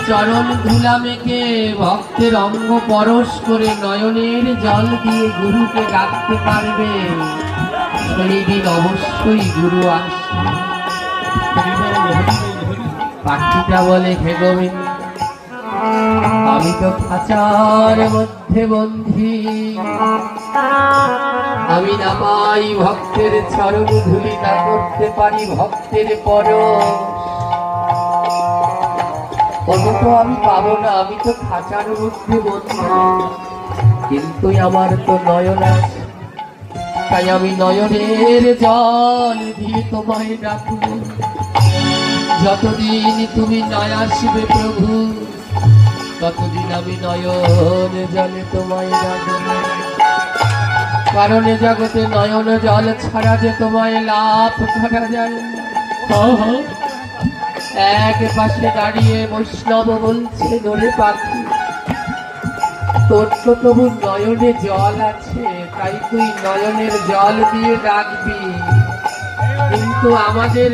চরণ ধুলা মেখে ভক্তের অঙ্গ পরশ করে নয়নের জল দিয়ে গুরুকে ডাকতে পারবে, সেই দিন অবশ্যই গুরু আসবে। পাখিটা বলে, হে গোবিন্দ, আমি তো খাঁচার মধ্যে বন্ধি, আমি না পাই ভক্তের চরণ ধুলি, না করতে পারি ভক্তের পরশ। তো আমি পাবো না, আমি তো খাঁচার মধ্যে বন্ধি, কিন্তু আমার তো নয়ন আছে, তাই আমি নয়নের জল দিয়ে তোমায় ডাকবো। যতদিন তুমি নয় আসবে প্রভু, ততদিন আমি নয়ন জলে তোমায় ডাকবো। কারণ জগতে নয়ন জল ছাড়া যে তোমায় লাভ করা যায়। এক পাশে দাঁড়িয়ে বৈষ্ণব বলছে, দোলে পাখি, তোর তো তবু নয়নে জল আছে, তাই তুই নয়নের জল দিয়ে ডাকবি, কিন্তু আমাদের